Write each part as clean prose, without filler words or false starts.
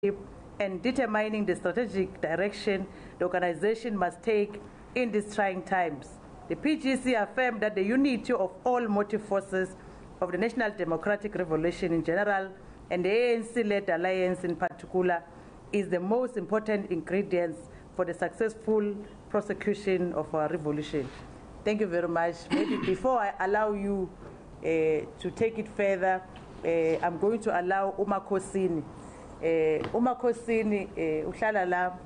and determining the strategic direction the organization must take in these trying times. The PGC affirmed that the unity of all motive forces of the National Democratic Revolution in general and the ANC-led alliance in particular is the most important ingredients for the successful prosecution of our revolution. Thank you very much. Maybe before I allow you to take it further, I'm going to allow Umakosini. Umakosini, Ushalala,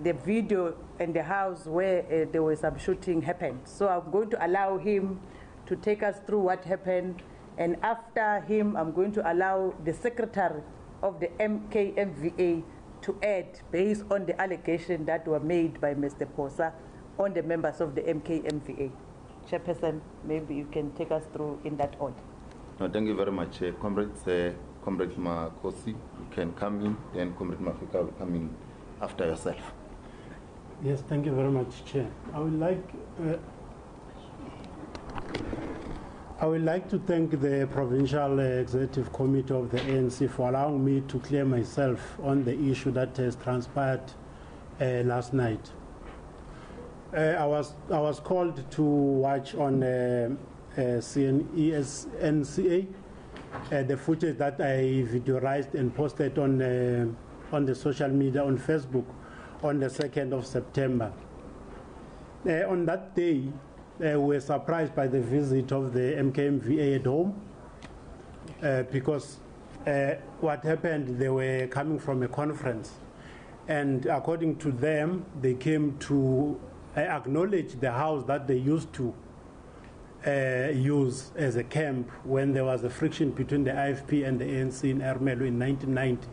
the video in the house where there was some shooting happened. So I'm going to allow him to take us through what happened. And after him, I'm going to allow the secretary of the MKMVA to add based on the allegation that were made by Mr. Phosa on the members of the MKMVA. Chairperson, maybe you can take us through in that order. No, thank you very much, comrades. Comrade Makosi, you can come in, then Comrade Mafika will come in after yourself. Yes, thank you very much, Chair. I would like to thank the Provincial Executive Committee of the ANC for allowing me to clear myself on the issue that has transpired last night. I was called to watch on NCA the footage that I videoized and posted on the social media on Facebook on the 2nd of September. On that day, we were surprised by the visit of the MKMVA at home because what happened, they were coming from a conference, and according to them, they came to acknowledge the house that they used to use as a camp when there was a friction between the IFP and the ANC in Ermelo in 1990,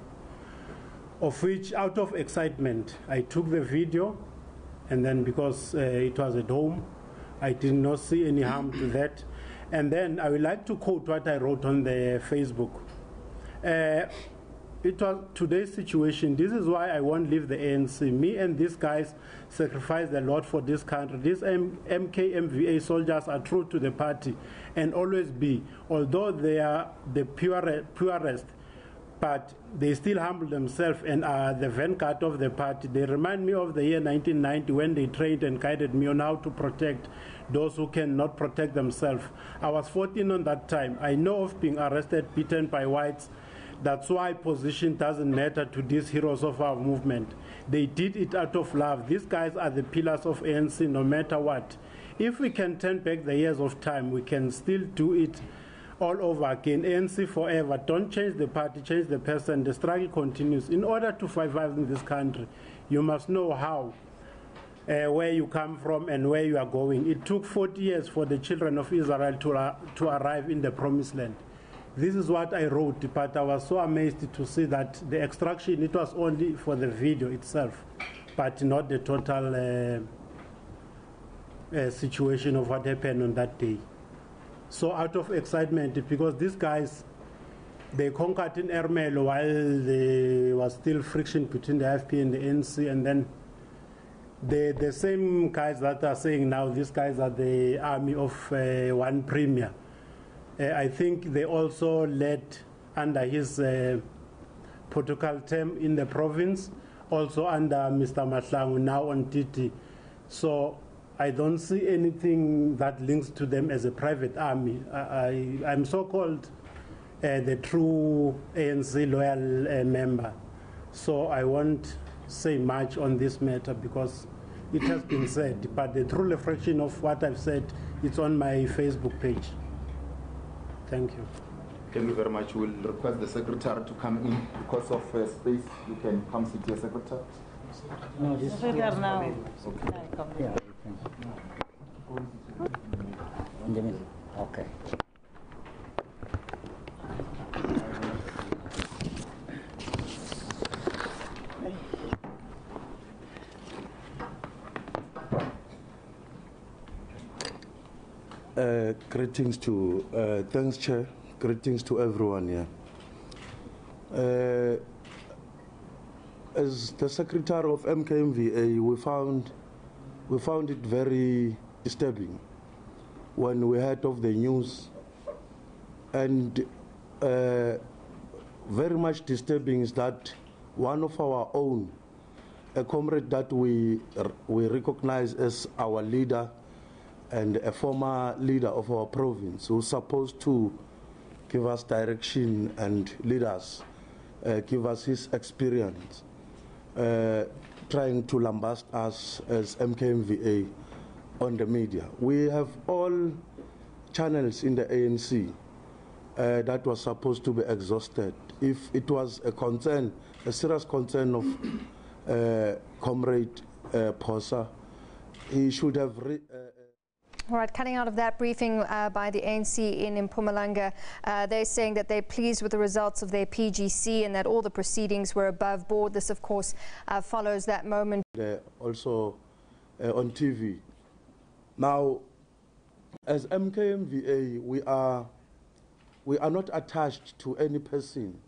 of which, out of excitement, I took the video, and then because it was at home, I did not see any harm to that. And then I would like to quote what I wrote on the Facebook. It was today's situation. This is why I won't leave the ANC. Me and these guys sacrificed a lot for this country. These MKMVA soldiers are true to the party and always be. Although they are the purest, but they still humble themselves and are the vanguard of the party. They remind me of the year 1990 when they trained and guided me on how to protect those who cannot protect themselves. I was 14 on that time. I know of being arrested, beaten by whites. That's why position doesn't matter to these heroes of our movement. They did it out of love. These guys are the pillars of ANC no matter what. If we can turn back the years of time, we can still do it all over again. ANC forever. Don't change the party, change the person. The struggle continues. In order to survive in this country, you must know how, where you come from and where you are going. It took 40 years for the children of Israel to arrive in the promised land. This is what I wrote, but I was so amazed to see that the extraction, it was only for the video itself, but not the total situation of what happened on that day. So out of excitement, because these guys, they conquered in Ermelo while there was still friction between the FP and the NC, and then the same guys that are saying now, these guys are the army of one premier. I think they also led under his protocol term in the province, also under Mr. Mahlangu, now on TT. So I don't see anything that links to them as a private army. I'm so-called the true ANC loyal member. So I won't say much on this matter because it has been said, but the true reflection of what I've said, it's on my Facebook page. Thank you. Thank you very much. We'll request the secretary to come in. Because of space, you can come sit here, secretary. No, this secretary now. Okay. Yeah. Okay. Greetings to, thanks Chair, greetings to everyone here. As the Secretary of MKMVA, we found it very disturbing when we heard of the news, and very much disturbing is that one of our own, a comrade that we recognize as our leader and a former leader of our province, who's supposed to give us direction and lead us, give us his experience, trying to lambast us as MKMVA on the media. We have all channels in the ANC that was supposed to be exhausted. If it was a concern, a serious concern of Comrade Phosa, he should have... All right, cutting out of that briefing by the ANC in Mpumalanga, they're saying that they're pleased with the results of their PGC and that all the proceedings were above board. This, of course, follows that moment. Also on TV. Now, as MKMVA, we are not attached to any person.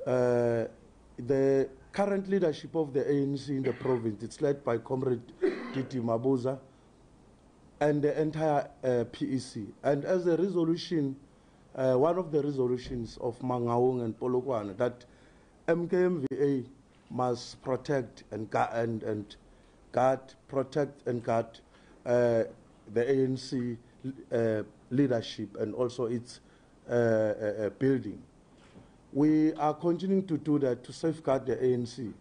The current leadership of the ANC in the province, it's led by Comrade Titi Mabuza and the entire PEC. And as a resolution, one of the resolutions of Mangaung and Polokwane, that MKMVA must protect and guard the ANC leadership and also its building. We are continuing to do that to safeguard the ANC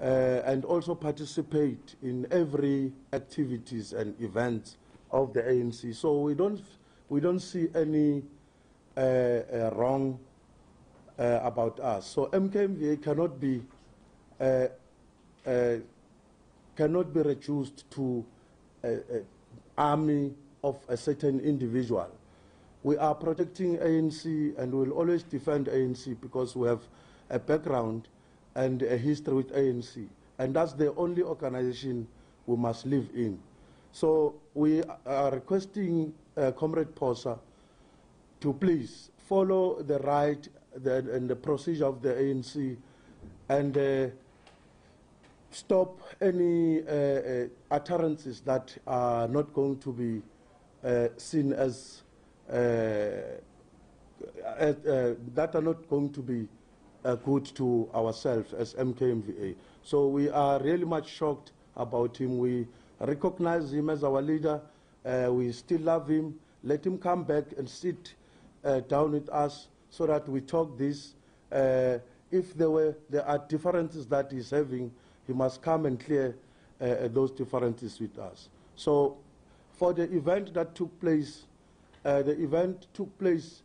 and also participate in every activities and events of the ANC. So we don't see any wrong about us. So MKMVA cannot be reduced to an army of a certain individual. We are protecting ANC and will always defend ANC because we have a background and a history with ANC. And that's the only organization we must live in. So we are requesting Comrade Phosa to please follow the right and the procedure of the ANC and stop any utterances that are not going to be seen as that are not going to be good to ourselves as MKMVA. So we are really much shocked about him. We recognize him as our leader. We still love him. Let him come back and sit down with us so that we talk this. If there are differences that he's having, he must come and clear those differences with us. So for the event that took place, the event took place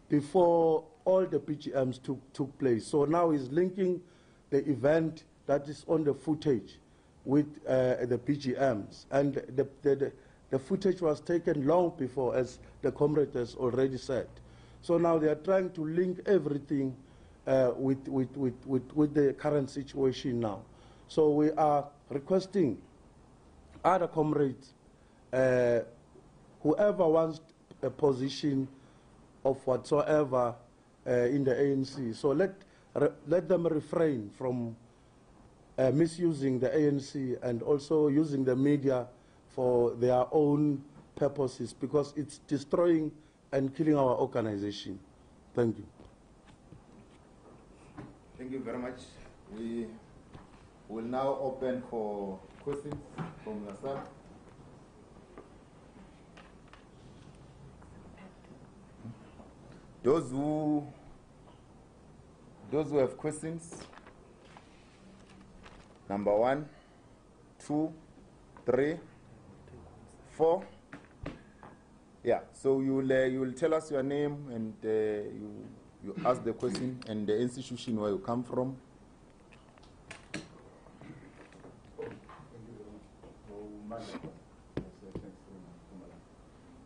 before all the PGMs took place. So now he's linking the event that is on the footage with the PGMs. And the footage was taken long before, as the comrade has already said. So now they are trying to link everything with the current situation now. So we are requesting other comrades, whoever wants a position of whatsoever in the ANC. So let them refrain from misusing the ANC and also using the media for their own purposes, because it's destroying and killing our organization. Thank you. Thank you very much. We will now open for questions from the staff. Those who have questions, number 1, 2, 3, 4. Yeah, so you will tell us your name and you ask the question and the institution where you come from.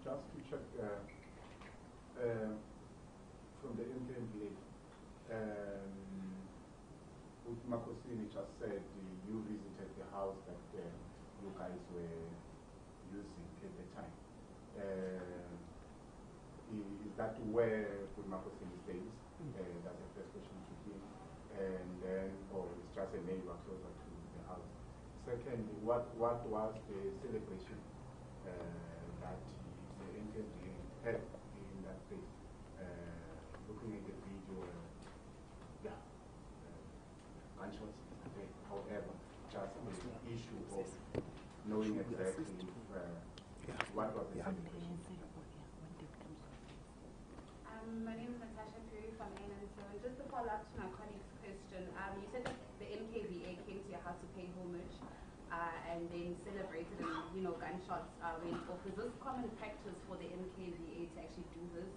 Just to check from the MKMVA, what Makosini just said, you visited the house that you guys were using at the time. Is that where Makosini stays? That's the first question to him. And then, or it's just a neighbor closer to the house. Second, what was the celebration that the MKMVA had in that place? Looking at the video, yeah. gunshots. However, just the issue of knowing exactly what was the celebration. My name is Natasha Puri from ANC. Just to follow up to my colleague's question, you said that the MKVA came to your house to pay homage and then celebrated and, gunshots went off. Is this common practice for the MKVA to actually do this?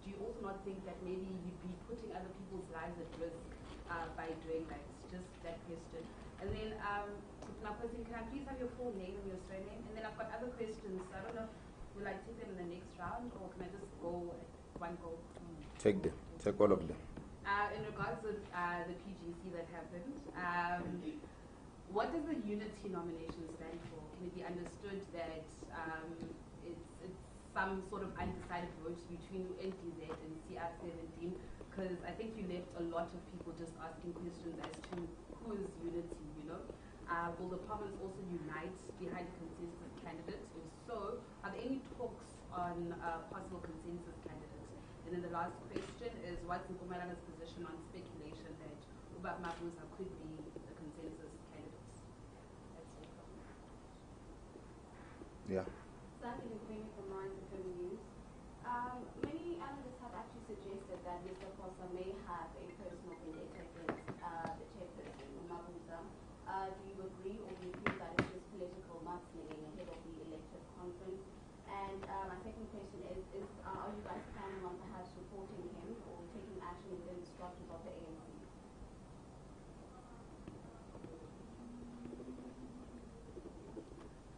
Do you also not think that maybe you'd be putting other people's lives at risk by doing that? Just that question. And then, my person, can I please have your full name and your surname? And then I've got other questions. So I don't know, will I take them in the next round or can I just go at one go? Take them. Take all of them. In regards to the PGC that happened, what does the unity nomination stand for? Can it be understood that it's some sort of undecided vote between NTZ and CR17? Because I think you left a lot of people just asking questions as to who is unity, Will the province also unite behind a consensus candidate? If so, are there any talks on possible consensus candidates? And then the last question is, what's Mpumalanga's position on speculation that Mathews Phosa could be the consensus candidate? That's it. Yeah. Certainly, from Lines of News. Many analysts have actually suggested that Mr. Phosa may have a personal vendetta against the chairperson, Mathews Phosa. Do you agree, or do you feel that it's just political mudslinging ahead of the elective conference? And my second question is are you guys planning on perhaps reporting him or taking action within the structures of the ANC?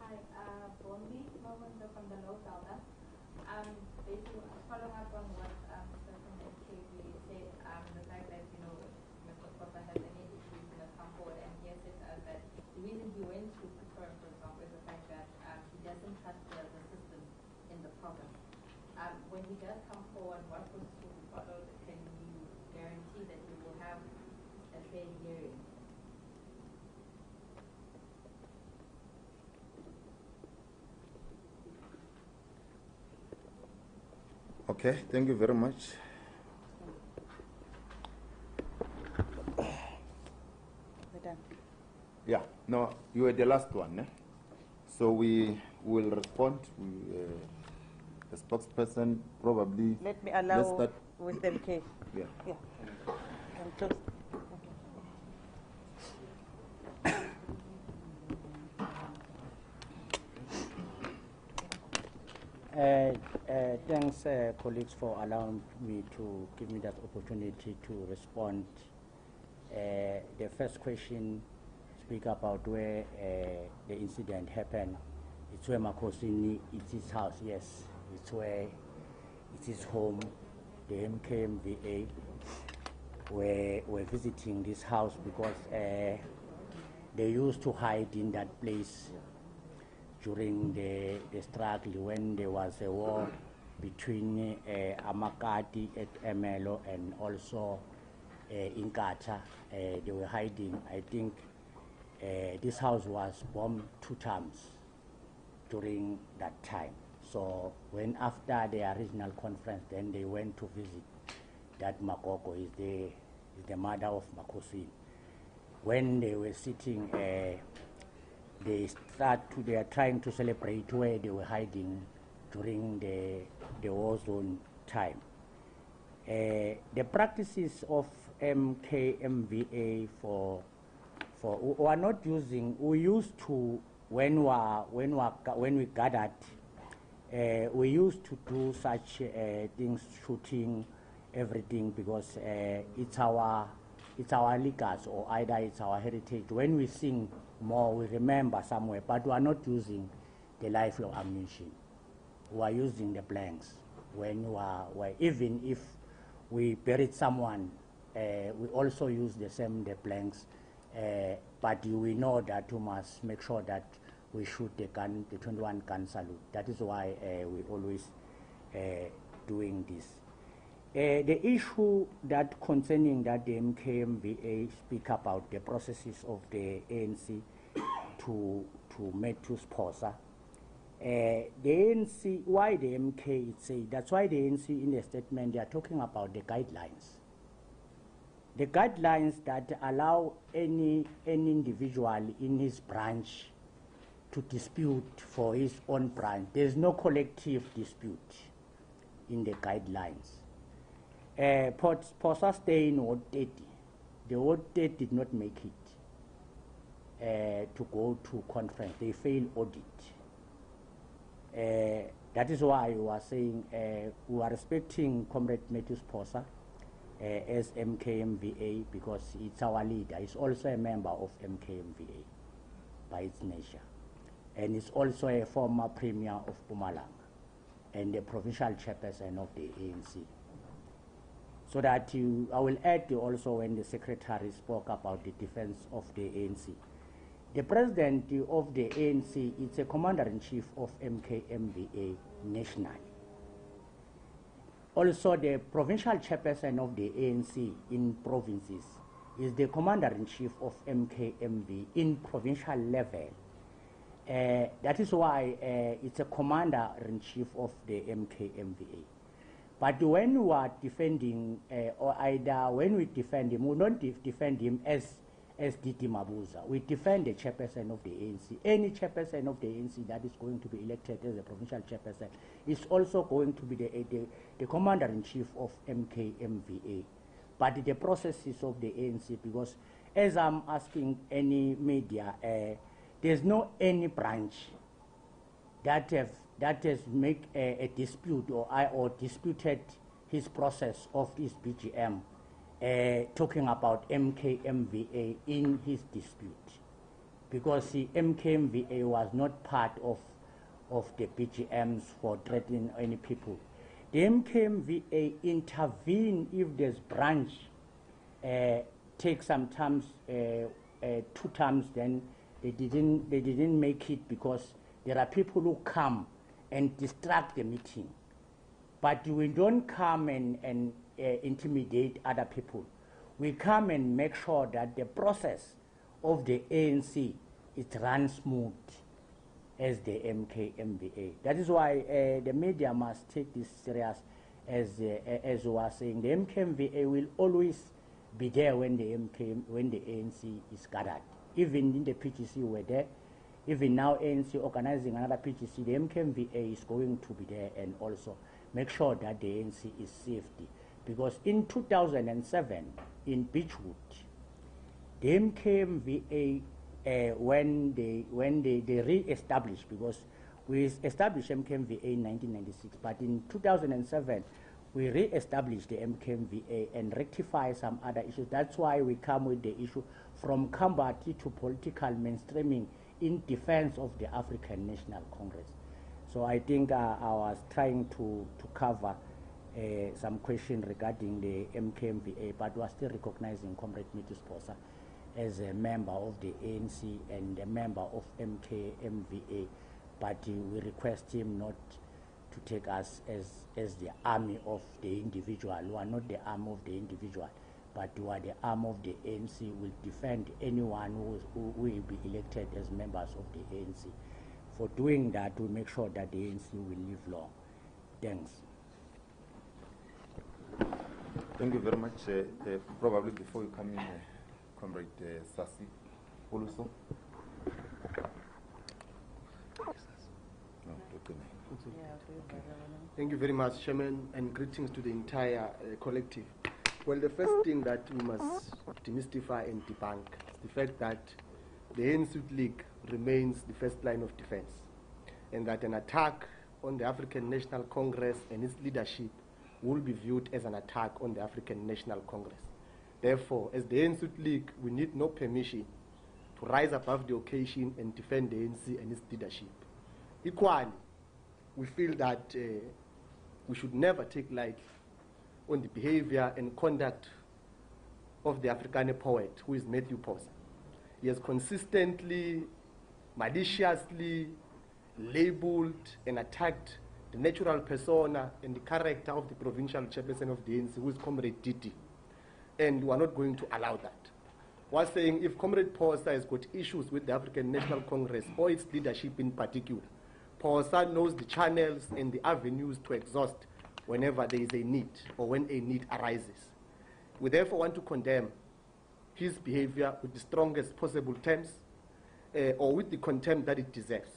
Hi, Bondi Mawanda from the North Gauteng. Basically, following up on what Mr. from MKV said, the fact that, Mr. Phosa has any issues in the come forward, and he has said that the reason he went to Pretoria, for example, is the fact that he doesn't trust the system in the province. When he does come forward, what process will be followed? Can you guarantee that we will have a fair hearing? Okay, thank you very much. Yeah, no, you were the last one. So we will respond. The spokesperson probably. Let me allow with MK. Yeah. Yeah. I'm close. Thanks, colleagues, for allowing me to give me that opportunity to respond. The first question speak about where the incident happened. It's where Makosini, it's his house, yes. It's where it's his home. The MKMVA were visiting this house because they used to hide in that place during the struggle when there was a war between Amakati at Emelo and also Inkatha. They were hiding. I think this house was bombed 2 times during that time. So when after the regional conference, then they went to visit that Makoko is the mother of Makosi. When they were sitting, they are trying to celebrate where they were hiding during the war zone time. The practices of MKMVA we are not using. We used to when we gathered. We used to do such things, shooting, everything, because it's our ligas, or either it's our heritage. When we sing more, we remember somewhere, but we are not using the live ammunition. We are using the blanks. Even if we buried someone, we also use the blanks. But we know that we must make sure that we shoot the 21 gun salute. That is why we always doing this. The issue that concerning that the MKMVA speak about the processes of the ANC to Mathews Phosa. The ANC, why the MK say, that's why the ANC in the statement they are talking about the guidelines. the guidelines that allow any individual in his branch to dispute for his own branch. There's no collective dispute in the guidelines. Phosa stay in Ward 30. The Ward 30 did not make it to go to conference. They failed audit. That is why we are saying we are respecting Comrade Mathews Phosa as MKMVA because it's our leader. He's also a member of MKMVA by its nature. And he's also a former premier of Mpumalanga and the provincial chairperson of the ANC. So that I will add also when the secretary spoke about the defense of the ANC. The president of the ANC is a commander-in-chief of MKMVA nationally. Also, the provincial chairperson of the ANC in provinces is the commander-in-chief of MKMV in provincial level. That is why it's a commander-in-chief of the MKMVA. But when we are defending, or either when we defend him, we don't defend him as DT Mabuza. We defend the chairperson of the ANC. Any chairperson of the ANC that is going to be elected as a provincial chairperson is also going to be the commander-in-chief of MKMVA. But the processes of the ANC, because as I'm asking any media, there's no any branch that has made a dispute or disputed his process of his BGM. Talking about MKMVA in his dispute, because the MKMVA was not part of the BGMs for threatening any people. The MKMVA intervene if this branch takes sometimes 2 times, then they didn't make it because there are people who come and distract the meeting. But we don't come and intimidate other people. We come and make sure that the process of the ANC is run smooth as the MKMVA. That is why the media must take this serious, as we are saying. The MKMVA will always be there when the ANC is gathered. Even in the PGC we're there. Even now ANC organizing another PGC, the MKMVA is going to be there and also make sure that the ANC is safety. Because in 2007, in Beechwood, the MKMVA, when they re-established, because we established MKMVA in 1996, but in 2007, we re-established the MKMVA and rectify some other issues. That's why we come with the issue from Kambati to political mainstreaming in defense of the African National Congress. So I think I was trying to cover some question regarding the MKMVA, but we are still recognizing Comrade Mathews Phosa as a member of the ANC and a member of MKMVA, but we request him not to take us as the army of the individual. We are not the arm of the individual, but we are the arm of the ANC. Will defend anyone who will be elected as members of the ANC. For doing that, we make sure that the ANC will live long. Thanks. Thank you very much. Probably before you come in, Comrade Sasi Oluso. Thank you very much, Chairman, and greetings to the entire collective. Well, the first thing that we must demystify and debunk is the fact that the ANC League remains the first line of defense, and that an attack on the African National Congress and its leadership will be viewed as an attack on the African National Congress. Therefore, as the ANC League, we need no permission to rise above the occasion and defend the ANC and its leadership. Equally, we feel that we should never take light on the behavior and conduct of the Afrikaner poet, who is Mathews Phosa. He has consistently, maliciously labeled and attacked the natural persona and the character of the provincial chairperson of the ANC, who is Comrade Didi. And we are not going to allow that. We are saying if Comrade Phosa has got issues with the African National Congress or its leadership in particular, Phosa knows the channels and the avenues to exhaust whenever there is a need or when a need arises. We therefore want to condemn his behavior with the strongest possible terms, or with the contempt that it deserves.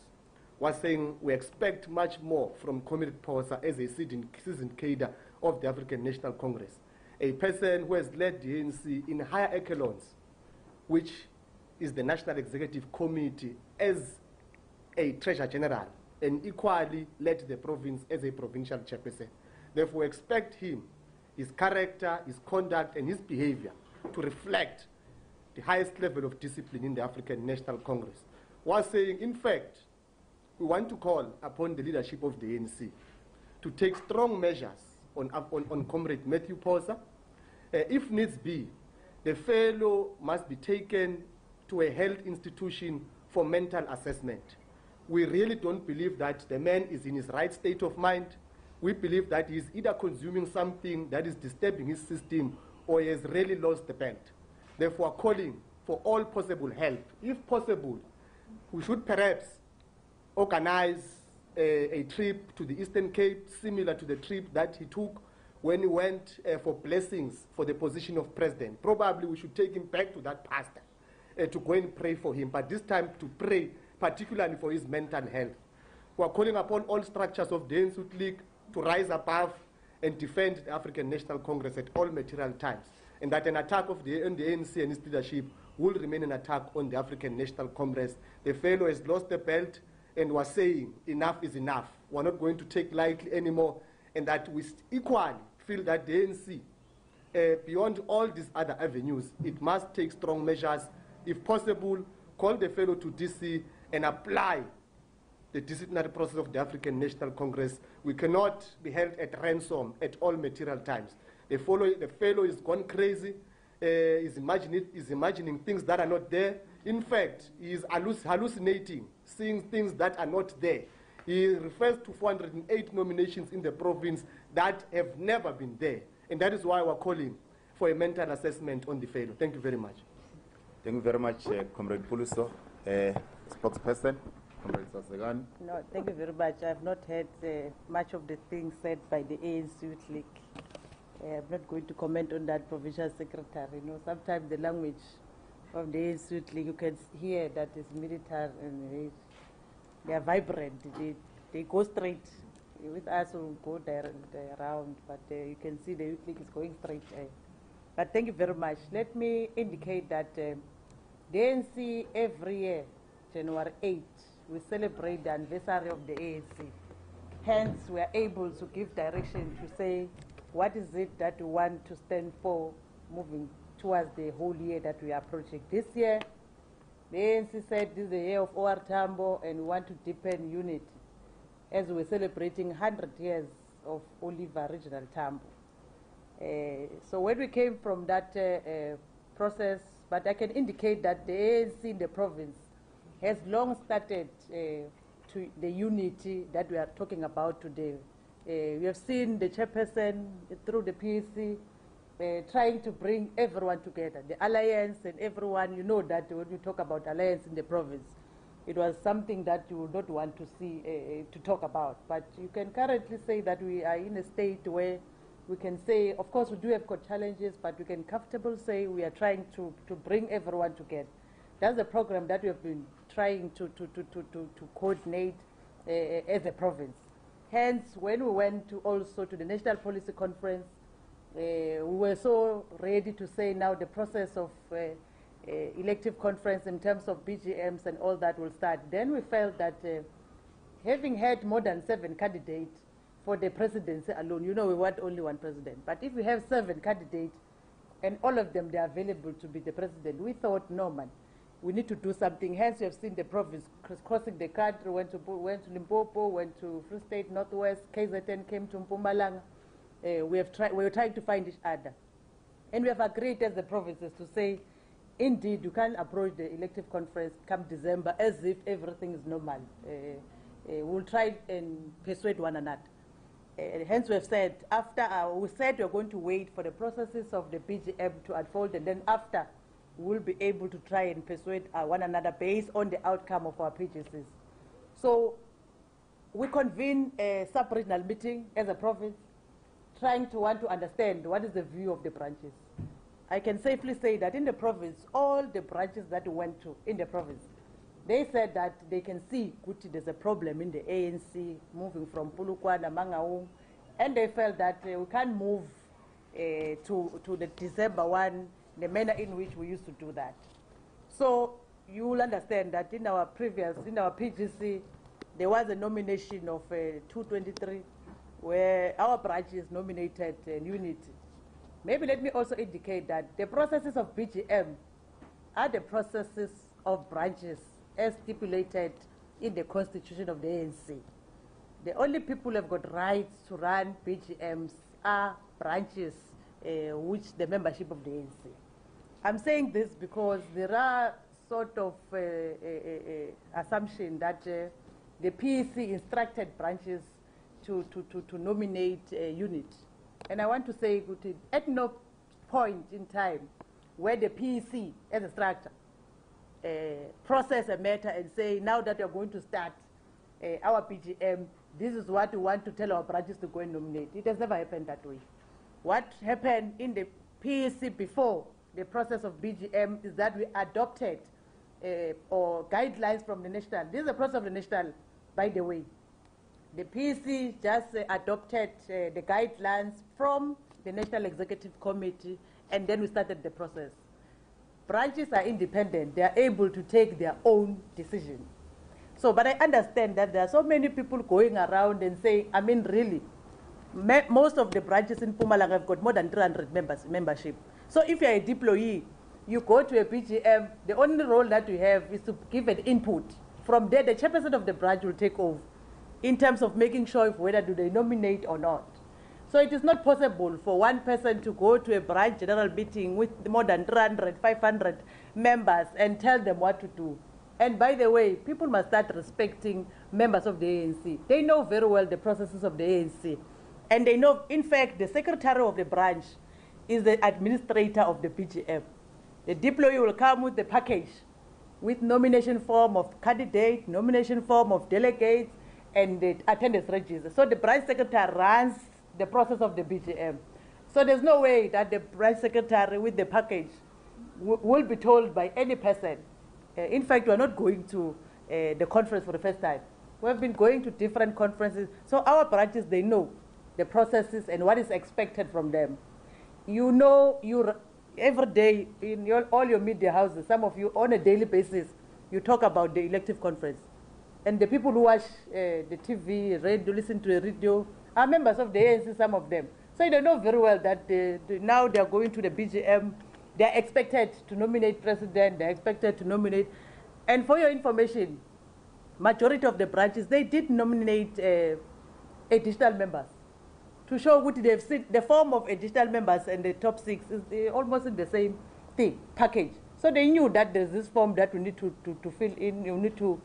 We're saying we expect much more from Comrade Phosa as a seasoned cadre of the African National Congress, a person who has led the ANC in higher echelons, which is the National Executive Committee, as a Treasurer General, and equally led the province as a provincial chairperson. Therefore, we expect him, his character, his conduct, and his behavior to reflect the highest level of discipline in the African National Congress. While saying, in fact, we want to call upon the leadership of the ANC to take strong measures on Comrade Mathews Phosa. If needs be, the fellow must be taken to a health institution for mental assessment. We really don't believe that the man is in his right state of mind. We believe that he is either consuming something that is disturbing his system or he has really lost the belt. Therefore, calling for all possible help. If possible, we should perhaps organize a trip to the Eastern Cape, similar to the trip that he took when he went for blessings for the position of president. Probably we should take him back to that pastor to go and pray for him, but this time to pray particularly for his mental health. We are calling upon all structures of the ANC League to rise above and defend the African National Congress at all material times, and that an attack on the ANC and its leadership will remain an attack on the African National Congress. The fellow has lost the belt, and we're saying enough is enough. We're not going to take lightly anymore, and that we equally feel that the ANC, beyond all these other avenues, it must take strong measures. If possible, call the fellow to DC and apply the disciplinary process of the African National Congress. We cannot be held at ransom at all material times. The fellow is gone crazy, is imagining things that are not there. In fact, he is hallucinating, seeing things that are not there. He refers to 408 nominations in the province that have never been there. And that is why we're calling for a mental assessment on the fellow. Thank you very much. Thank you very much, Comrade Puluso. Spokesperson, Comrade Sasegan. No, thank you very much. I've not heard much of the things said by the ANC Youth League. I'm not going to comment on that, Provincial Secretary. You know, sometimes the language of the ANC Youth League, you can hear that it's military and they are vibrant. They go straight. With us, we'll go there around, but you can see the Youth League is going straight. But thank you very much. Let me indicate that the ANC every year, January 8th, we celebrate the anniversary of the ANC. Hence, we are able to give direction to say what is it that we want to stand for moving towards the whole year that we are approaching. This year, the ANC said this is the year of OR Tambo, and we want to deepen unity as we're celebrating 100 years of Oliver Regional Tambo. So when we came from that process, but I can indicate that the ANC in the province has long started to the unity that we are talking about today. We have seen the chairperson through the PAC trying to bring everyone together, the alliance and everyone. You know that when we talk about alliance in the province, it was something that you would not want to see, to talk about. But you can currently say that we are in a state where we can say, of course, we do have got challenges, but we can comfortably say we are trying to bring everyone together. That's the program that we have been trying to coordinate as a province. Hence, when we went also to the National Policy Conference, we were so ready to say now the process of elective conference in terms of BGMs and all that will start. Then we felt that having had more than 7 candidates for the presidency alone, you know we want only one president. But if we have 7 candidates and all of them they are available to be the president, we thought, no man, we need to do something. Hence, you have seen the province crossing the country, went to Limpopo, went to Free State, Northwest, KZN came to Mpumalanga. We were trying to find each other. And we have agreed as the provinces to say, indeed, you can approach the elective conference come December as if everything is normal. We'll try and persuade one another. Hence, we have said, we said we're going to wait for the processes of the BGM to unfold, and then after, we'll be able to try and persuade one another based on the outcome of our PGCs. So, we convene a sub-regional meeting as a province, trying to want to understand what is the view of the branches. I can safely say that in the province, all the branches that we went to in the province, they said that they can see Kuti, there's a problem in the ANC moving from Polokwane, Mangaung, and they felt that we can't move to the December 1, the manner in which we used to do that. So you will understand that in our PGC, there was a nomination of 223, where our branches nominated Unity. Maybe let me also indicate that the processes of BGM are the processes of branches as stipulated in the constitution of the ANC. The only people who have got rights to run BGMs are branches, which the membership of the ANC. I'm saying this because there are sort of assumption that the PEC instructed branches to nominate a unit. And I want to say, at no point in time where the PEC as a structure process a matter and say, now that you're going to start our BGM, this is what we want to tell our branches to go and nominate. It has never happened that way. What happened in the PEC before the process of BGM is that we adopted or guidelines from the national. This is a process of the national, by the way. The PEC just adopted the guidelines from the National Executive Committee, and then we started the process. Branches are independent. They are able to take their own decision. So, but I understand that there are so many people going around and saying, I mean, really, most of the branches in Mpumalanga have got more than 300 membership. So if you're a deployee, you go to a PGM, the only role that you have is to give an input. From there, the chairperson of the branch will take over in terms of making sure if whether do they nominate or not. So it is not possible for one person to go to a branch general meeting with more than 300, 500 members and tell them what to do. And by the way, people must start respecting members of the ANC. They know very well the processes of the ANC. And they know, in fact, the secretary of the branch is the administrator of the PGM. The deployee will come with the package, with nomination form of candidate, nomination form of delegates, and the attendance register. So the branch secretary runs the process of the BGM. So there's no way that the branch secretary with the package will be told by any person. In fact, we're not going to the conference for the first time. We've been going to different conferences. So our branches, they know the processes and what is expected from them. You know, every day in all your media houses, some of you on a daily basis, you talk about the elective conference. And the people who watch the TV, radio, listen to the radio, are members of the ANC, some of them. So they know very well that now they are going to the BGM, they are expected to nominate president, they are expected to nominate. And for your information, majority of the branches, they did nominate additional members to show what they've seen. The form of additional members and the top 6 is almost in the same thing, package. So they knew that there's this form that we need to fill in, you need to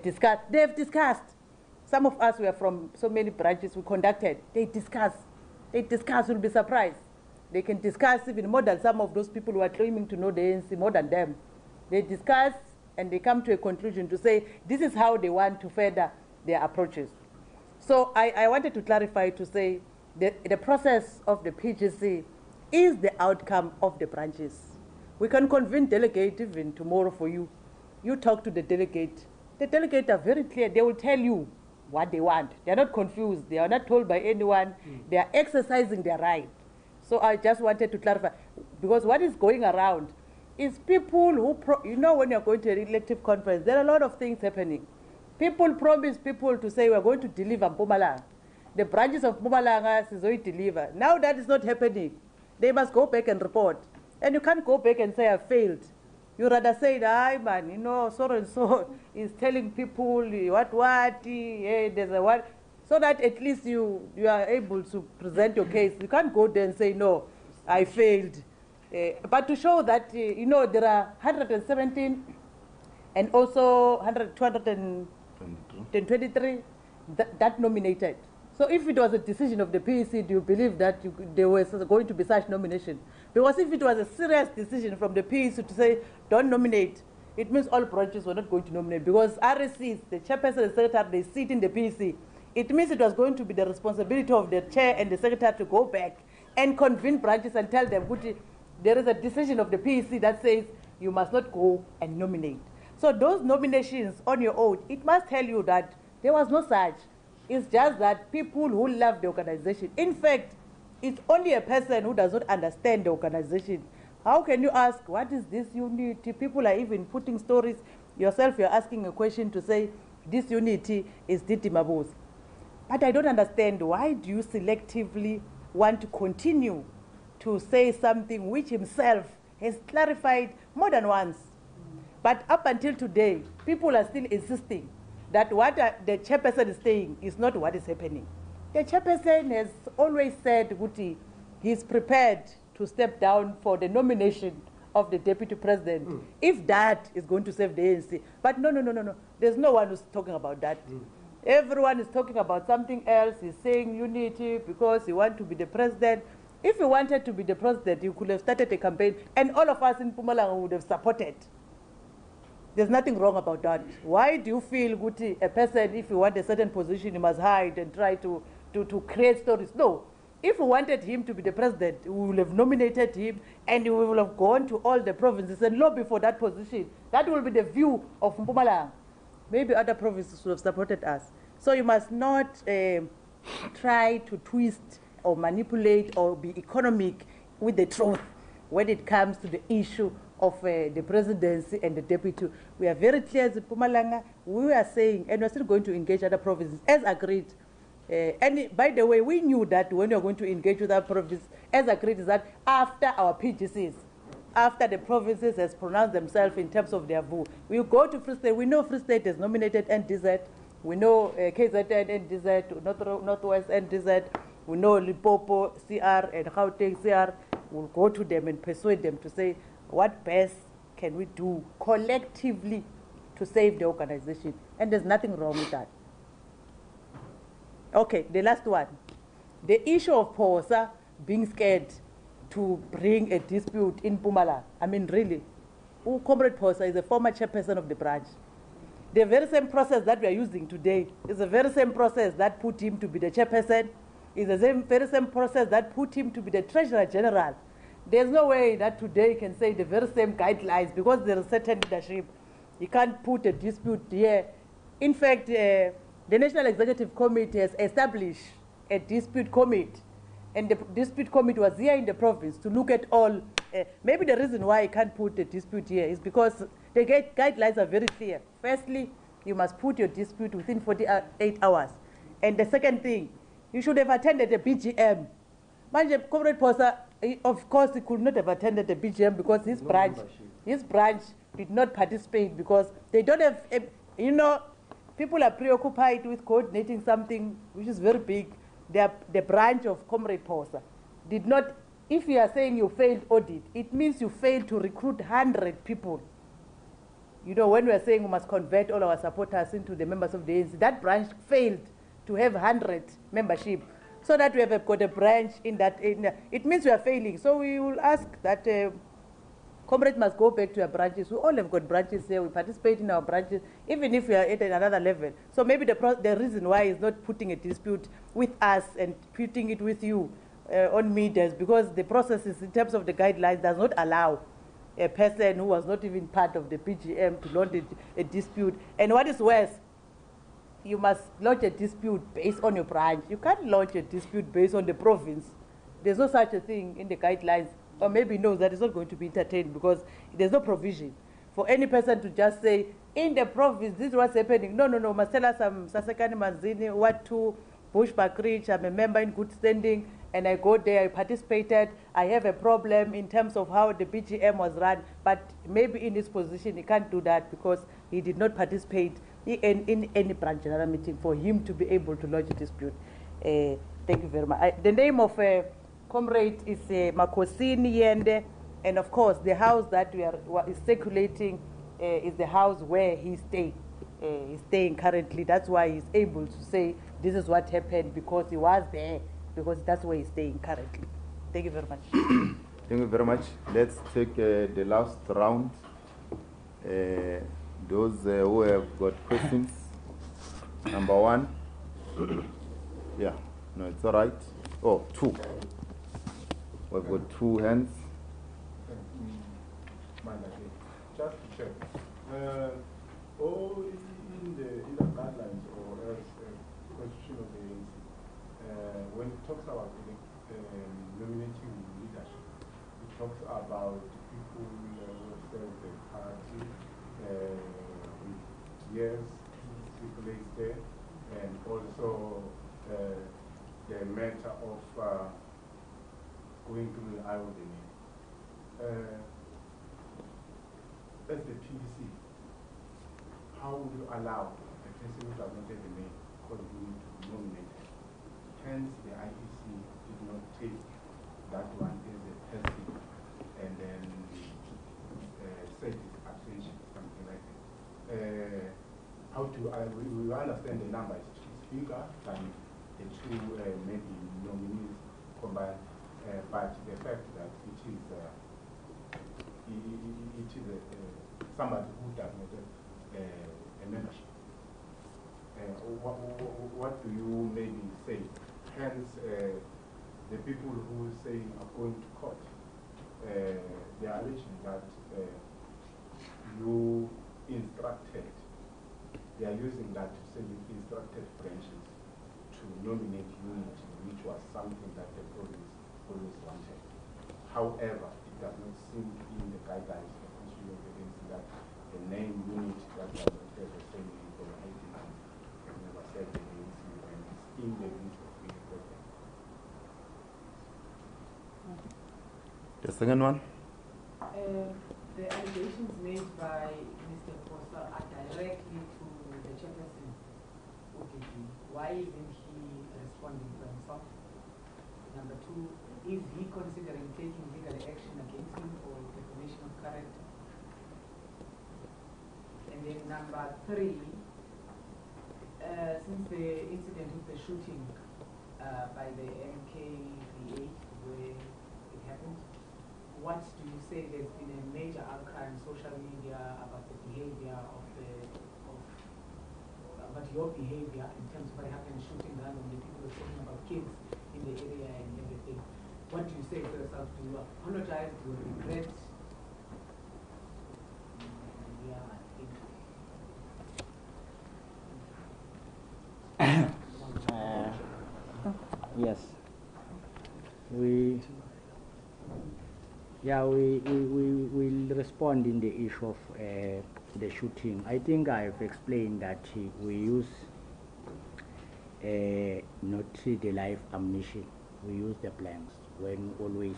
discuss. They've discussed. Some of us were from so many branches we conducted. They discuss. You'll be surprised. They can discuss even more than some of those people who are claiming to know the ANC more than them. They discuss and they come to a conclusion to say this is how they want to further their approaches. So I wanted to clarify to say that the process of the PGC is the outcome of the branches. We can convene delegate even tomorrow for you. You talk to the delegate. The delegates are very clear. They will tell you what they want. They are not confused. They are not told by anyone. They are exercising their right. So I just wanted to clarify, because what is going around is people who, when you're going to an elective conference, there are a lot of things happening. People promise people to say, we're going to deliver Mpumalanga. The branches of Mpumalanga is going to deliver. Now that is not happening. They must go back and report. And you can't go back and say, I failed. You rather say, man, so and so is telling people there's a what, so that at least you are able to present your case. You can't go there and say, no, I failed. But to show that, there are 117 and also 223 that nominated. So if it was a decision of the PEC, do you believe that there was going to be such nomination? Because if it was a serious decision from the PEC to say, don't nominate, it means all branches were not going to nominate. Because RSCs, the chairperson and secretary, they sit in the PEC. It means it was going to be the responsibility of the chair and the secretary to go back and convene branches and tell them, there is a decision of the PEC that says you must not go and nominate. So those nominations on your own, it must tell you that there was no such. It's just that people who love the organization. In fact, it's only a person who does not understand the organization. How can you ask, what is this unity? People are even putting stories. Yourself, you're asking a question to say, this unity is Didi Mabuza. But I don't understand, why do you selectively want to continue to say something which himself has clarified more than once? But up until today, people are still insisting that what the chairperson is saying is not what is happening. The chairperson has always said, Guti, he's prepared to step down for the nomination of the deputy president, if that is going to save the ANC. But no. There's no one who's talking about that. Everyone is talking about something else. He's saying unity because he wants to be the president. If he wanted to be the president, he could have started a campaign, and all of us in Mpumalanga would have supported. There's nothing wrong about that. Why do you feel, Guti, a person, if you want a certain position, you must hide and try to create stories? No. If we wanted him to be the president, we would have nominated him, and we will have gone to all the provinces and lobby for that position. That will be the view of Mpumalanga. Maybe other provinces would have supported us. So you must not try to twist or manipulate or be economic with the truth when it comes to the issue of the presidency and the deputy. We are very clear as Mpumalanga. We are saying, and we're still going to engage other provinces as agreed. And by the way, we knew that when we are going to engage with our province, as agreed, is that after our PGCs, after the provinces has pronounced themselves in terms of their view, we go to Free State. We know Free State has nominated NDZ. We know KZN NDZ, Northwest NDZ. We know Limpopo CR and Gauteng CR. We'll go to them and persuade them to say, what best can we do collectively to save the organization? And there's nothing wrong with that. Okay, the last one. The issue of Phosa being scared to bring a dispute in Mpumalanga. I mean, really, Comrade Phosa is a former chairperson of the branch. The very same process that we are using today is the very same process that put him to be the chairperson, is the very same process that put him to be the treasurer general. There's no way that today you can say the very same guidelines because there is certain leadership. You can't put a dispute here. In fact, the National Executive Committee has established a dispute committee, and the dispute committee was here in the province to look at all. Maybe the reason why you can't put a dispute here is because the guidelines are very clear. Firstly, you must put your dispute within 48 hours. And the second thing, you should have attended the BGM. Comrade Phosa, of course, he could not have attended the BGM because his branch did not participate because they don't have, people are preoccupied with coordinating something which is very big. The branch of Comrade Phosa did not, if you are saying you failed audit, it means you failed to recruit 100 people. You know, when we are saying we must convert all our supporters into the members of the ANC, that branch failed to have 100 membership. So that we have got a branch in that, it means we are failing. So we will ask that Comrade must go back to our branches. We all have got branches here. We participate in our branches, even if we are at another level. So maybe the reason why is not putting a dispute with us and putting it with you on media is because the processes in terms of the guidelines does not allow a person who was not even part of the PGM to launch a dispute. And what is worse, you must launch a dispute based on your branch. You can't launch a dispute based on the province. There's no such a thing in the guidelines. Or maybe knows that it's not going to be entertained because there's no provision for any person to just say, in the province, this is what's happening. No. Must tell us I'm Sasekani Manzini, what to Bushback Ridge, I'm a member in good standing, and I go there, I participated, I have a problem in terms of how the BGM was run, but maybe in his position he can't do that because he did not participate in any branch general meeting for him to be able to lodge a dispute. Thank you very much. The name of Comrade is Makosini Yende, and of course the house that is circulating is the house where he's staying currently. That's why he's able to say this is what happened, because he was there, because that's where he's staying currently. Thank you very much. Thank you very much. Let's take the last round. Those who have got questions. Number one. Yeah, no, it's all right. Oh, two. We've got two hands. Just to check. In the guidelines or as constitution of the ANC, when it talks about nominating leadership, it talks about people who serve the party with years stipulated there, and also the matter of going through the eye of the name. As the PDC, how would you allow a person who does not have a name continue to be nominated? Hence, the IEC did not take that one as a person and then set his abstention, something like that. We understand the number is bigger than the two maybe nominees combined, but the fact that it is somebody who does not have a membership. What do you maybe say? Hence, the people who say are going to court, they are alleging that you instructed, they are using that to say you instructed branches to nominate unity, which was something that the province always wanted. However, it does not seem in the guidelines of the Constitution of the ANC that the name unit that does not have the same legal identity has never said the ANC and it's in the list of the president. The second one? The allegations made by Mr. Phosa are directly to the chairperson of ODP. Why isn't he responding for himself? Number two, is he considering taking legal action against him for defamation of character? And then number three, since the incident with the shooting by the MKMVA where it happened, what do you say? There's been a major outcry on social media about the behavior about your behavior in terms of what happened shooting randomly. People were talking about kids in the area and everything. What do you say to yourself? Do you apologize? Do you regret? Yes. We will respond in the issue of the shooting. I think I've explained that we use not the live ammunition. We use the blanks when always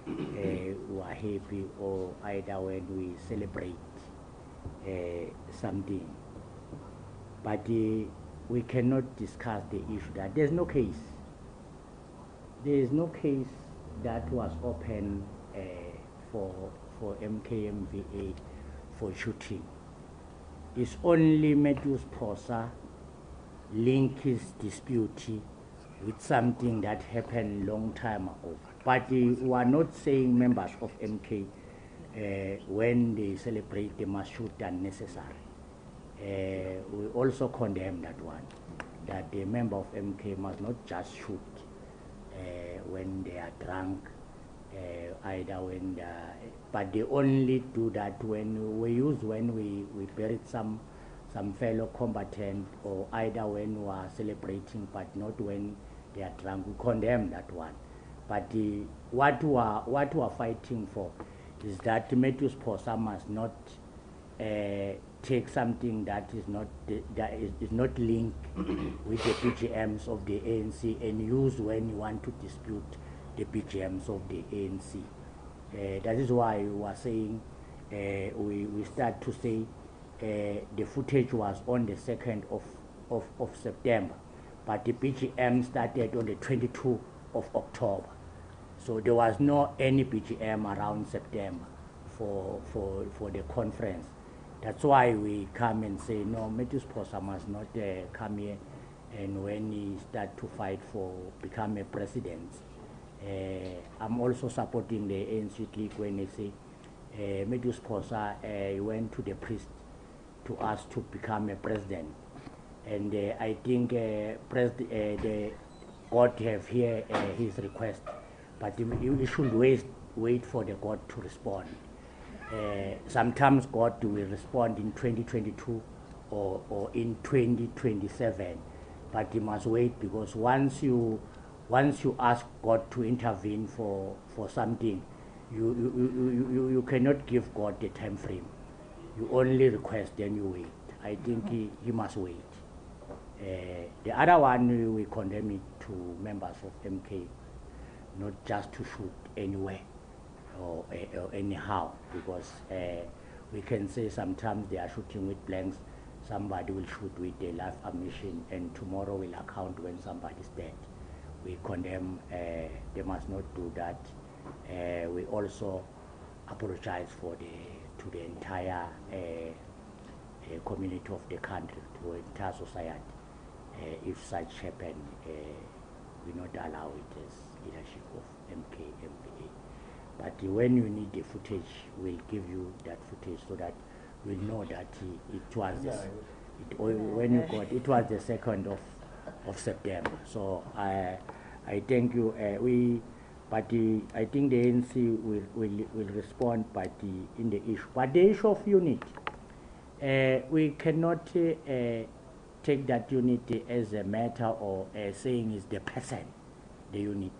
we are happy or either when we celebrate something. But we cannot discuss the issue that there's no case. There is no case that was open for MKMVA for shooting. It's only Mathews Phosa link his dispute with something that happened long time ago. But we are not saying members of MK when they celebrate they must shoot unnecessary. We also condemn that one, that the member of MK must not just shoot when they are drunk, either when but they only do that when we buried some fellow combatant, or either when we are celebrating, but not when they are drunk. We condemn that one. But what we are fighting for is that Mathews Phosa must not take something that is not linked with the BGMs of the ANC and use when you want to dispute the BGMs of the ANC. That is why we were saying we start to say the footage was on the 2nd of September, but the BGM started on the 22nd of October. So there was no any BGM around September for the conference. That's why we come and say, no, Mathews Phosa must not come here, and when he start to fight for become a president. I'm also supporting the ANC League when they say Mathews Phosa went to the priest to ask to become a president. And I think the God have here his request, but you should wait for the God to respond. Sometimes God will respond in 2022 or in 2027, but you must wait, because once you ask God to intervene for something, you cannot give God the time frame. You only request, then you wait. I think he must wait. The other one, we condemn it to members of MK, not just to shoot anywhere or anyhow, because we can say sometimes they are shooting with blanks, somebody will shoot with a live ammunition, and tomorrow will account when somebody is dead. We condemn, they must not do that. We also apologize to the entire community of the country, to the entire society. If such happen, we not allow it as leadership of MKMVA. But when you need the footage, we'll give you that footage so that we'll know that it was when you got it was the 2nd of September. So I thank you. I think the ANC will respond in the issue. But the issue of unity, we cannot take that unity as a matter or saying is the person, the unity.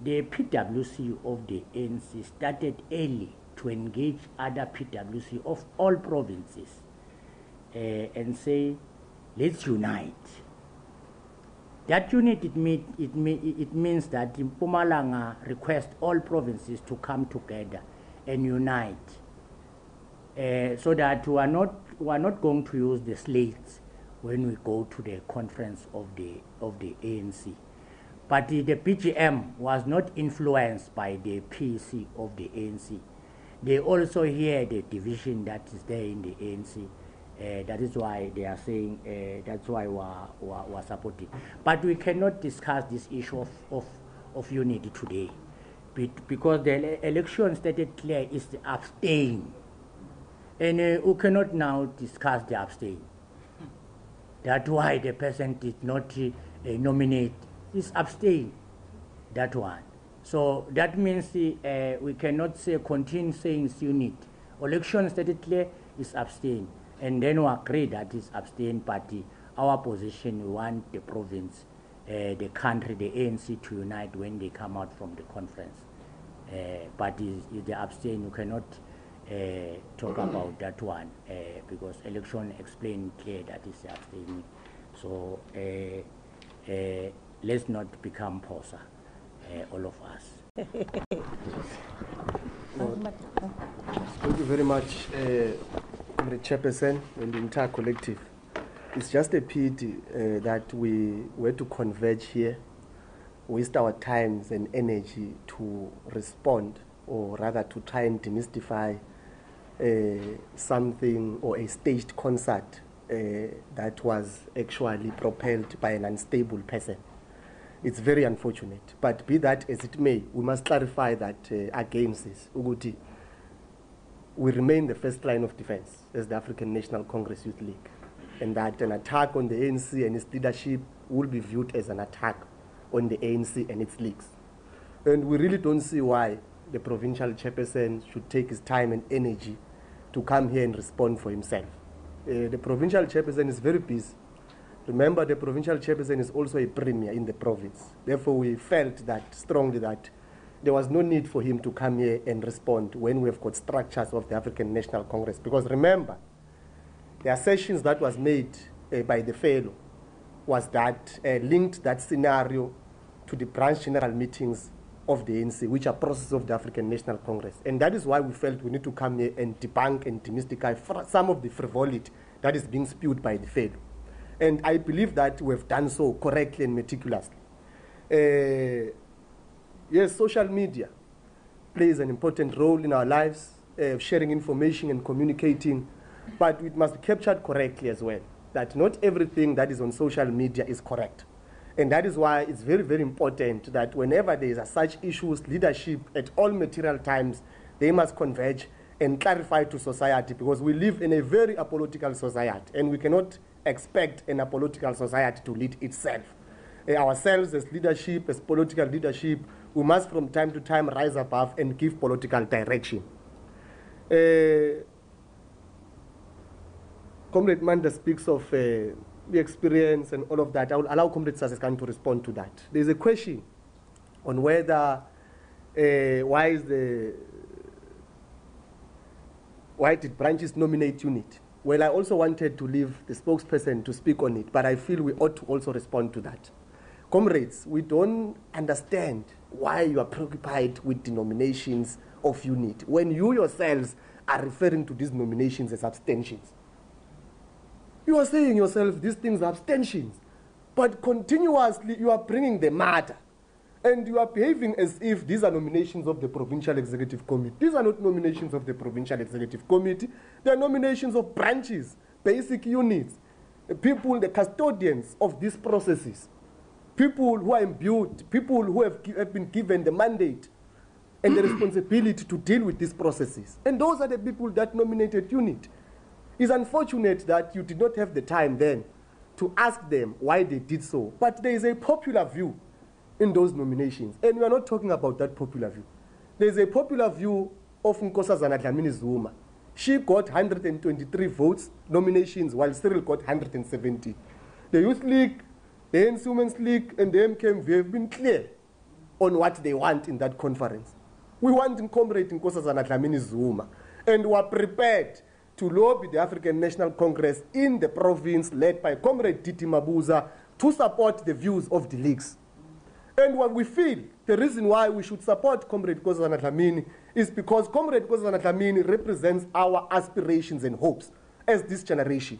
The PwC of the ANC started early to engage other PwC of all provinces and say, let's unite. That unit, it means that Mpumalanga requests all provinces to come together and unite, so that we are not going to use the slates when we go to the conference of the ANC. But the PGM was not influenced by the PC of the ANC. They also hear the division that is there in the ANC. That is why they are saying, that's why we're supporting. But we cannot discuss this issue of unity today, because the election stated clear is the abstain. And we cannot now discuss the abstain. That's why the person did not nominate, is abstain, that one. So that means we cannot say, continue saying it's unit. Election stated clear is abstain. And then we agree that is abstain party. Our position, we want the province, the country, the ANC to unite when they come out from the conference. But is the abstain, you cannot talk about that one, because election explained clear that is abstaining. So let's not become Phosa, all of us. Thank you very much, the chairperson and the entire collective. It's just a pity that we were to converge here, waste our times and energy to respond, or rather to try and demystify something or a staged concert that was actually propelled by an unstable person. It's very unfortunate. But be that as it may, we must clarify that against this. Uguti, we remain the first line of defense as the African National Congress Youth League, and that an attack on the ANC and its leadership will be viewed as an attack on the ANC and its leagues. And we really don't see why the provincial chairperson should take his time and energy to come here and respond for himself. The provincial chairperson is very busy. Remember, the provincial chairperson is also a premier in the province. Therefore, we felt that strongly that there was no need for him to come here and respond when we've got structures of the African National Congress. Because remember, the assertions that was made by the fellow was that linked that scenario to the branch general meetings of the ANC, which are processes of the African National Congress. And that is why we felt we need to come here and debunk and demystify some of the frivolity that is being spewed by the fellow. And I believe that we have done so correctly and meticulously. Yes, social media plays an important role in our lives, sharing information and communicating, but it must be captured correctly as well, that not everything that is on social media is correct. And that is why it's very, very important that whenever there is such issues, leadership at all material times, they must converge and clarify to society, because we live in a very apolitical society, and we cannot expect an apolitical society to lead itself. Ourselves as leadership, as political leadership, we must from time to time rise above and give political direction. Comrade Manda speaks of the experience and all of that. I will allow Comrade Saseskan to respond to that. There's a question on whether why did branches nominate unit? Well, I also wanted to leave the spokesperson to speak on it, but I feel we ought to also respond to that. Comrades, we don't understand why you are preoccupied with the nominations of unit when you yourselves are referring to these nominations as abstentions. You are saying yourself these things are abstentions, but continuously you are bringing the matter and you are behaving as if these are nominations of the Provincial Executive Committee. These are not nominations of the Provincial Executive Committee. They are nominations of branches, basic units, the people, the custodians of these processes, people who are imbued, people who have been given the mandate and the responsibility to deal with these processes. And those are the people that nominated unit. It's unfortunate that you did not have the time then to ask them why they did so. But there is a popular view in those nominations. And we are not talking about that popular view. There is a popular view of Nkosazana Dlamini Zuma. She got 123 votes, nominations, while Cyril got 170. The Youth League, the ANC Women's League, and the MKMVA have been clear on what they want in that conference. We want Comrade Nkosazana Dlamini Zuma. And we are prepared to lobby the African National Congress in the province led by Comrade Titi Mabuza to support the views of the leagues. And what we feel, the reason why we should support Comrade Nkosazana Dlamini is because Comrade Nkosazana Dlamini represents our aspirations and hopes as this generation.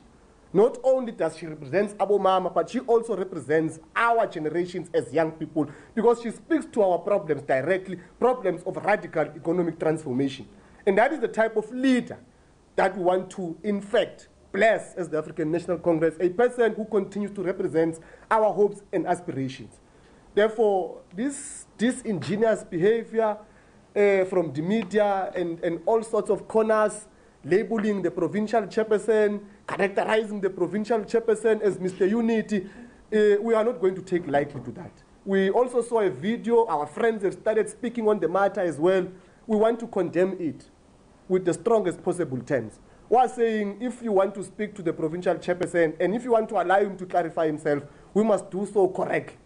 Not only does she represent Abo Mama, but she also represents our generations as young people because she speaks to our problems directly, problems of radical economic transformation. And that is the type of leader that we want to, in fact, bless as the African National Congress, a person who continues to represent our hopes and aspirations. Therefore, this ingenious behavior from the media and all sorts of corners, labeling the provincial chairperson, characterizing the provincial chairperson as Mr. Unity, we are not going to take lightly to that. We also saw a video, our friends have started speaking on the matter as well. We want to condemn it with the strongest possible terms. We are saying if you want to speak to the provincial chairperson and if you want to allow him to clarify himself, we must do so correctly.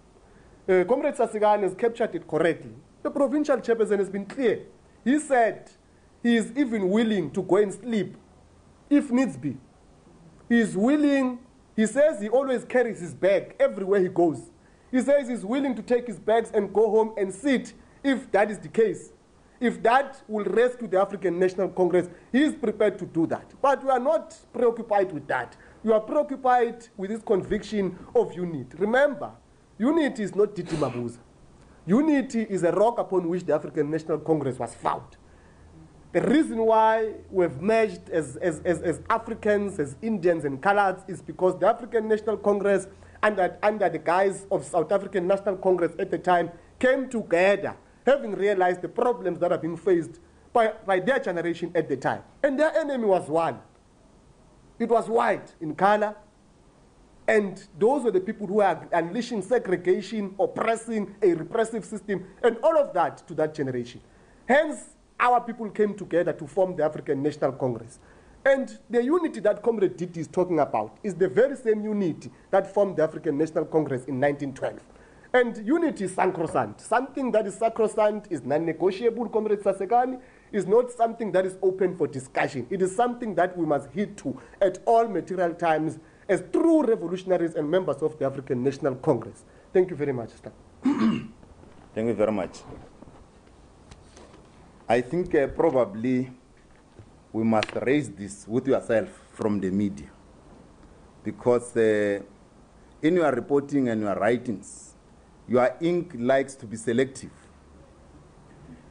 Comrade Sasigan has captured it correctly. The provincial chairperson has been clear. He said he is even willing to go and sleep if needs be. He is willing, he says he always carries his bag everywhere he goes. He says he's willing to take his bags and go home and sit if that is the case. If that will rescue the African National Congress, he is prepared to do that. But we are not preoccupied with that. We are preoccupied with this conviction of unity. Remember, unity is not Titi Mabuza. Unity is a rock upon which the African National Congress was found. The reason why we've merged as Africans, as Indians and Coloureds is because the African National Congress, under the guise of South African National Congress at the time, came together, having realized the problems that are being faced by their generation at the time. And their enemy was one. It was white in color, and those were the people who are unleashing segregation, oppressing a repressive system, and all of that to that generation. Hence, our people came together to form the African National Congress. And the unity that Comrade Titi is talking about is the very same unity that formed the African National Congress in 1912. And unity is sacrosanct. Something that is sacrosanct is non-negotiable, Comrade Sasekani, is not something that is open for discussion. It is something that we must heed to at all material times as true revolutionaries and members of the African National Congress. Thank you very much, Stan. Thank you very much. I think probably we must raise this with yourself from the media, because in your reporting and your writings, your ink likes to be selective.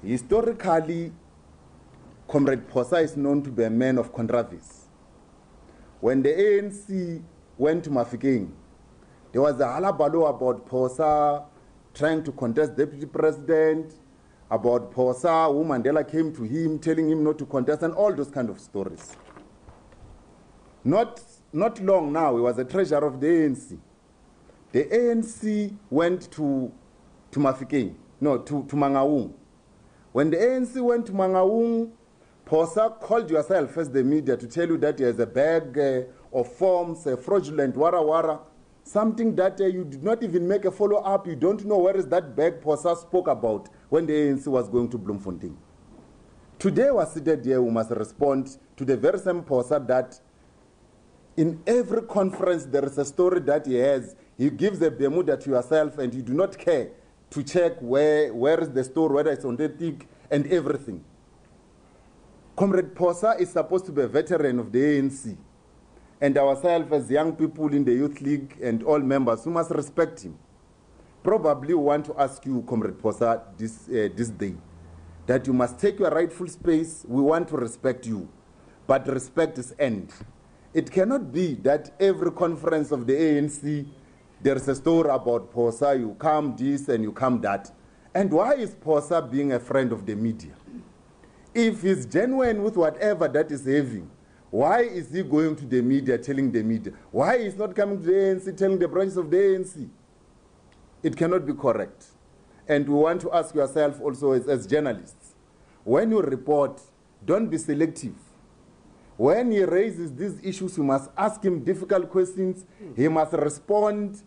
Historically, Comrade Phosa is known to be a man of controversy. When the ANC went to Mafikeng, there was a halabalo about Phosa trying to contest deputy president, about Phosa, who Mandela came to him, telling him not to contest, and all those kind of stories. Not long now, he was a treasurer of the ANC. The ANC went to Mafikeng, no, to Mangaung. When the ANC went to Mangaung, Phosa called yourself as the media to tell you that he has a bag of forms, fraudulent, wara, something that you did not even make a follow-up. You don't know where is that bag Phosa spoke about when the ANC was going to Bloemfontein. Today we are seated here, we must respond to the very same Phosa that in every conference there is a story that he has. He gives a Bermuda to yourself and you do not care to check where is the story, whether it's authentic and everything. Comrade Phosa is supposed to be a veteran of the ANC. And ourselves as young people in the Youth League and all members, we must respect him. Probably we want to ask you, Comrade Phosa, this day, that you must take your rightful space. We want to respect you, but respect is end. It cannot be that every conference of the ANC, there's a story about Phosa, you come this and you come that. And why is Phosa being a friend of the media? If he's genuine with whatever that is having, why is he going to the media, telling the media? Why is not coming to the ANC, telling the branches of the ANC? It cannot be correct. And we want to ask yourself also as journalists, when you report, don't be selective. When he raises these issues, you must ask him difficult questions. He must respond,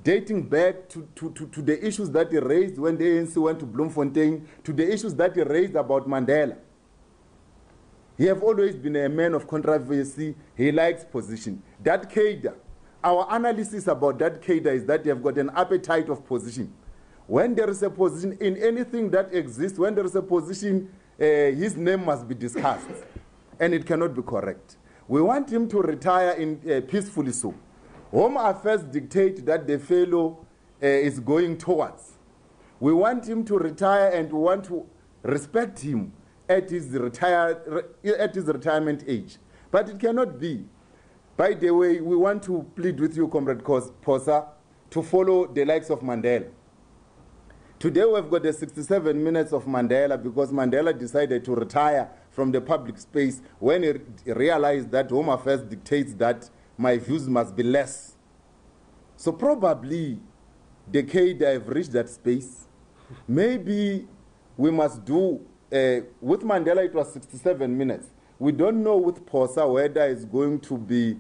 dating back to the issues that he raised when the ANC went to Bloemfontein, to the issues that he raised about Mandela. He has always been a man of controversy. He likes position. That cadre, our analysis about that cadre is that they have got an appetite of position. When there is a position in anything that exists, when there is a position, his name must be discussed. And it cannot be correct. We want him to retire in peacefully so. Home Affairs dictate that the fellow is going towards. We want him to retire and we want to respect him at his retirement age. But it cannot be. By the way, we want to plead with you, Comrade Phosa, to follow the likes of Mandela. Today we've got the 67 minutes of Mandela because Mandela decided to retire from the public space when he realized that Home Affairs dictates that my views must be less. So probably the cadre have reached that space. Maybe we must do, with Mandela it was 67 minutes. We don't know with Phosa whether it's going to be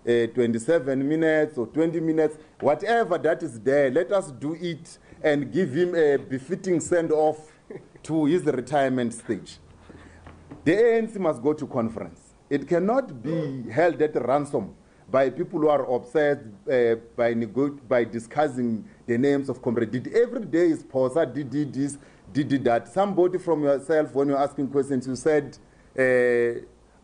27 minutes or 20 minutes, whatever that is there, let us do it and give him a befitting send-off to his retirement stage. The ANC must go to conference. It cannot be held at ransom by people who are obsessed by discussing the names of comrades. Every day is Phosa, did this, did that. Somebody from yourself, when you're asking questions, you said,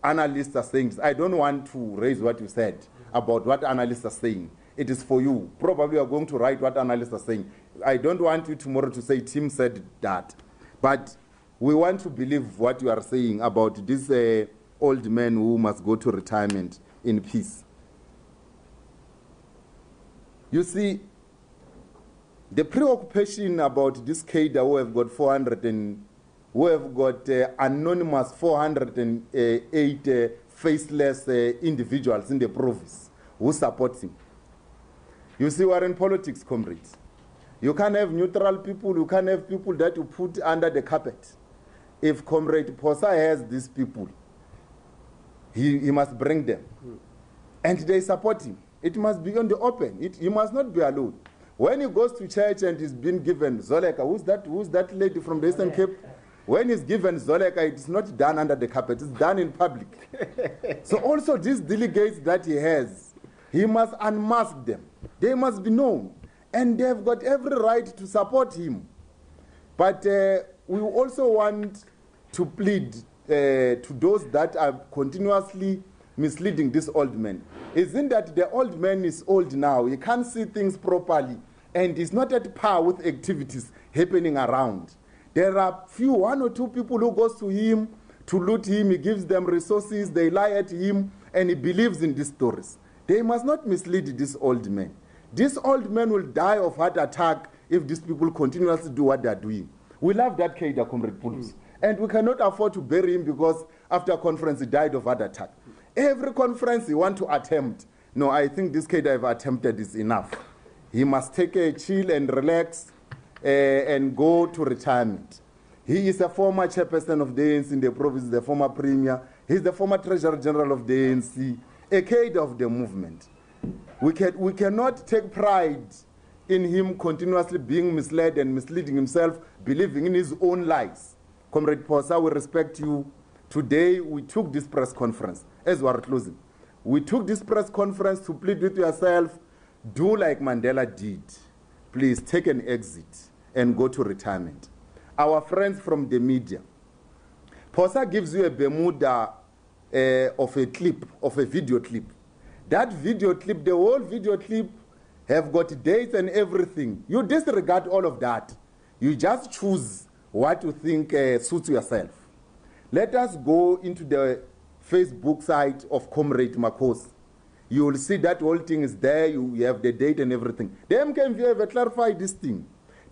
analysts are saying this. I don't want to raise what you said about what analysts are saying. It is for you. Probably you are going to write what analysts are saying. I don't want you tomorrow to say Tim said that. But we want to believe what you are saying about this old man who must go to retirement in peace. You see, the preoccupation about this cadre who have got 400 and who have got anonymous 408 faceless individuals in the province who support him. You see, we are in politics, comrades. You can't have neutral people, you can't have people that you put under the carpet. If Comrade Phosa has these people, he must bring them. And they support him. It must be on the open. He must not be alone. When he goes to church and he's been given Zoleka, who's that lady from the Eastern Cape? When he's given Zoleka, it's not done under the carpet, it's done in public. So also these delegates that he has, he must unmask them. They must be known. And they've got every right to support him. But we also want to plead to those that are continuously misleading this old man. Isn't that the old man is old now? He can't see things properly. And he's not at par with activities happening around. There are one or two people who goes to him to loot him. He gives them resources. They lie at him. And he believes in these stories. They must not mislead this old man. This old man will die of heart attack if these people continuously do what they are doing. We love that cadre, Comrade Pulus. And we cannot afford to bury him because after a conference he died of heart attack. Every conference he wants to attempt. No, I think this cadre I've attempted is enough. He must take a chill and relax and go to retirement. He is a former chairperson of the ANC in the province, the former premier. He's the former treasurer general of the ANC, a cadre of the movement. We cannot take pride in him continuously being misled and misleading himself, believing in his own lies. Comrade Phosa, we respect you. Today, we took this press conference, as we are closing. We took this press conference to plead with yourself, do like Mandela did. Please take an exit and go to retirement. Our friends from the media, Phosa gives you a Bermuda of a clip, of a video clip. That video clip, the whole video clip, have got dates and everything. You disregard all of that. You just choose what you think suits yourself. Let us go into the Facebook site of Comrade Mathews. You will see that whole thing is there. You have the date and everything. The MKMVA have clarified this thing.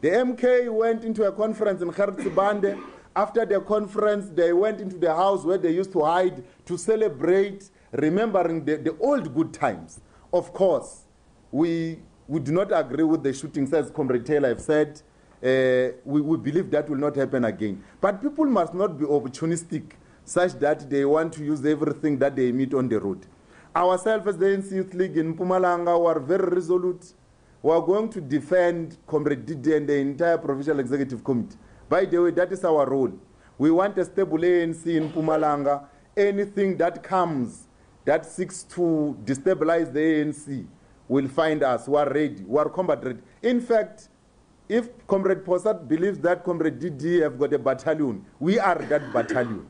The MK went into a conference in Bande. After the conference, they went into the house where they used to hide to celebrate, remembering the old good times. Of course, we do not agree with the shootings, as Comrade Taylor have said. We believe that will not happen again. But people must not be opportunistic, such that they want to use everything that they meet on the road. Ourselves as the ANC Youth League in Mpumalanga are very resolute. We are going to defend Comrade Didi and the entire Provincial Executive Committee. By the way, that is our role. We want a stable ANC in Mpumalanga. Anything that comes that seeks to destabilize the ANC will find us. We are ready. We are combat ready. In fact, if Comrade Phosa believes that Comrade Didi have got a battalion, we are that battalion.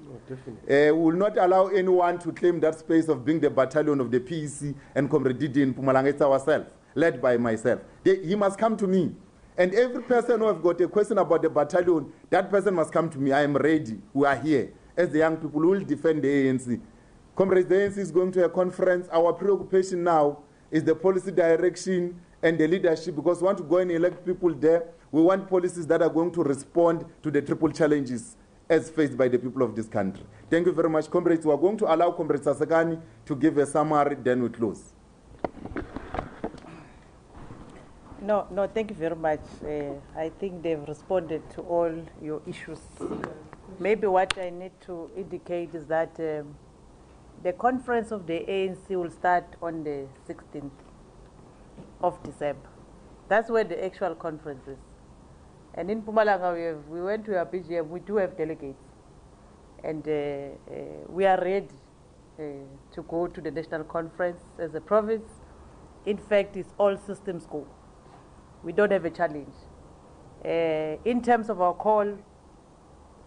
We will not allow anyone to claim that space of being the battalion of the PEC and Comrade Didi in Mpumalanga. It's ourselves, led by myself. He must come to me. And every person who has got a question about the battalion, that person must come to me. I am ready. We are here. As the young people who will defend the ANC. Comrades, the ANC is going to a conference. Our preoccupation now is the policy direction and the leadership, because we want to go and elect people there. We want policies that are going to respond to the triple challenges as faced by the people of this country. Thank you very much, comrades. We are going to allow Comrade Sasakani to give a summary, then we close. No, thank you very much. I think they've responded to all your issues. Maybe what I need to indicate is that the conference of the ANC will start on the 16th of December. That's where the actual conference is. And in Mpumalanga, we went to our BGM, we do have delegates. And we are ready to go to the national conference as a province. In fact, it's all systems go. We don't have a challenge. In terms of our call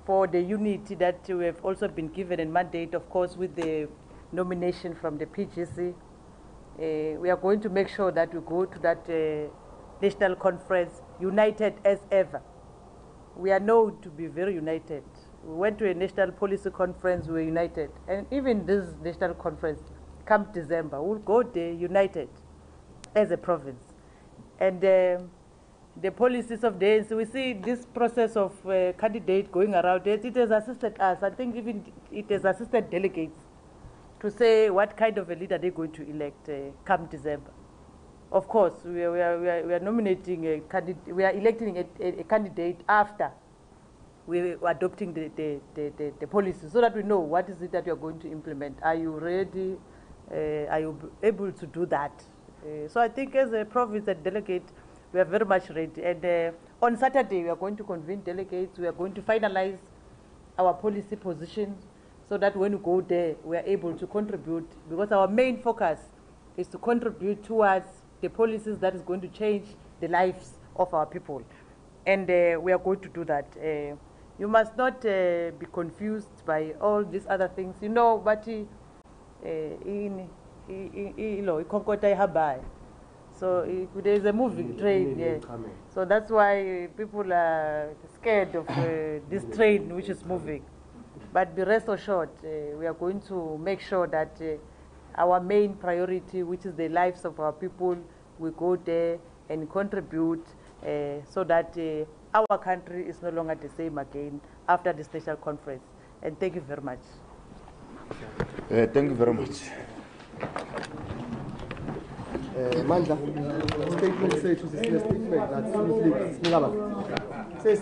for the unity that we have also been given a mandate, of course, with the nomination from the PGC, we are going to make sure that we go to that national conference united as ever. We are known to be very united. We went to a national policy conference, we were united. And even this national conference, come December, we'll go there united as a province. And the policies of the ANC, we see this process of candidate going around it has assisted us. I think even it has assisted delegates to say what kind of a leader they're going to elect come December. Of course, we are nominating a candidate, we are electing a candidate after we are adopting the policies, so that we know what is it that you are going to implement. Are you ready? Are you able to do that? So I think as a province and delegate, we are very much ready. And on Saturday, we are going to convene delegates. We are going to finalize our policy positions so that when we go there, we are able to contribute, because our main focus is to contribute towards the policies that is going to change the lives of our people. And we are going to do that. You must not be confused by all these other things. You know, but so there's a moving train, yeah. So that's why people are scared of this train which is moving. But be rest assured, we are going to make sure that our main priority, which is the lives of our people, we go there and contribute so that our country is no longer the same again after the national conference. And thank you very much. Thank you very much. Mandla, statement says it's a statement that's youth league, Snigaban. Says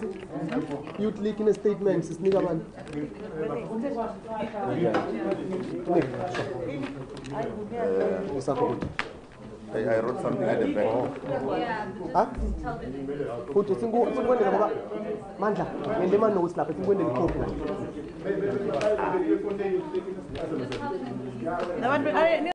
youth league in a statement, Snigaban. I wrote something at the back. Huh? Put it in Mandla, and the man knows like it's when they